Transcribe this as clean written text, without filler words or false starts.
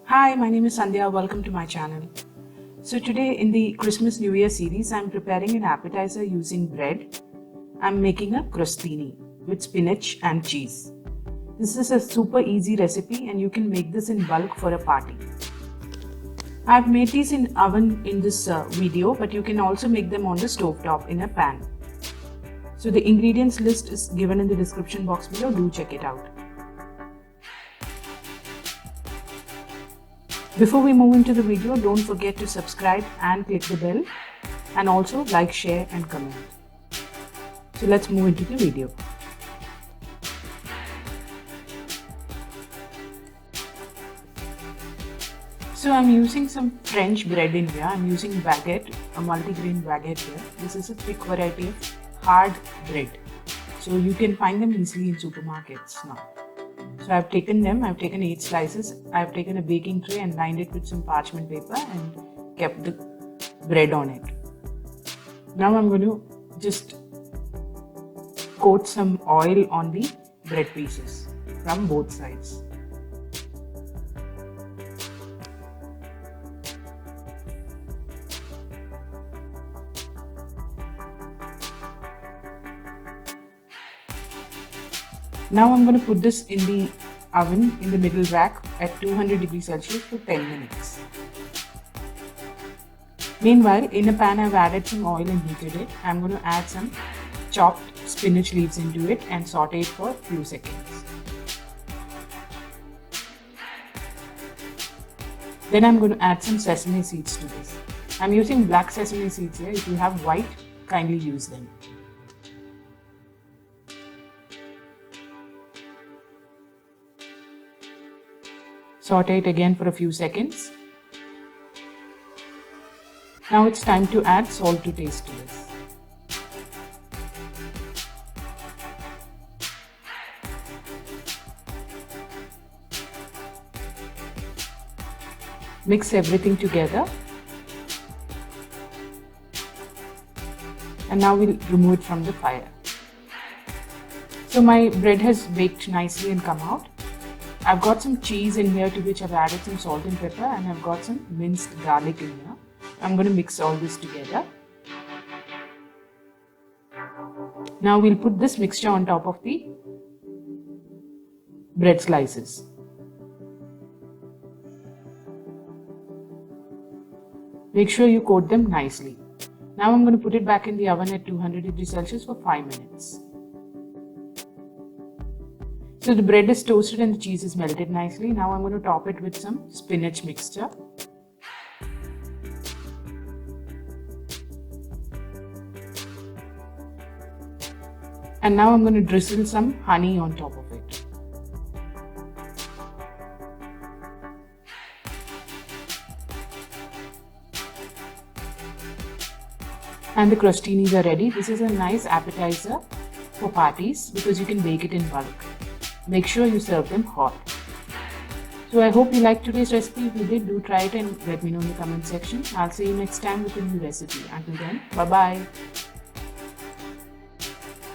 Hi, my name is Sandhya. Welcome to my channel. So today in the Christmas New Year series, I'm preparing an appetizer using bread. I'm making a crostini with spinach and cheese. This is a super easy recipe and you can make this in bulk for a party. I've made these in oven in this video, but you can also make them on the stove top in a pan. So the ingredients list is given in the description box below. Do check it out. Before we move into the video, don't forget to subscribe and click the bell, and also like, share and comment. So let's move into the video. So I'm using some French bread in here. I'm using baguette, a multigrain baguette here. This is a thick variety of hard bread. So you can find them easily in supermarkets now. So I've taken 8 slices. I've taken a baking tray and lined it with some parchment paper and kept the bread on it. Now I'm going to just coat some oil on the bread pieces from both sides. Now I'm going to put this in the oven in the middle rack at 200 degrees Celsius for 10 minutes. Meanwhile, in a pan I've added some oil and heated it. I'm going to add some chopped spinach leaves into it and saute it for a few seconds. Then I'm going to add some sesame seeds to this. I'm using black sesame seeds here. If you have white, kindly use them. Saute it again for a few seconds. Now it's time to add salt to taste to this. Mix everything together. And now we'll remove it from the fire. So my bread has baked nicely and come out. I've got some cheese in here to which I've added some salt and pepper, and I've got some minced garlic in here. I'm going to mix all this together. Now we'll put this mixture on top of the bread slices. Make sure you coat them nicely. Now I'm going to put it back in the oven at 200 degrees Celsius for 5 minutes. So the bread is toasted and the cheese is melted nicely. Now I'm going to top it with some spinach mixture. And now I'm going to drizzle some honey on top of it. And the crostinis are ready. This is a nice appetizer for parties because you can bake it in bulk. Make sure you serve them hot. So I hope you liked today's recipe. If you did, do try it and let me know in the comment section. I'll see you next time with a new recipe. Until then, bye bye.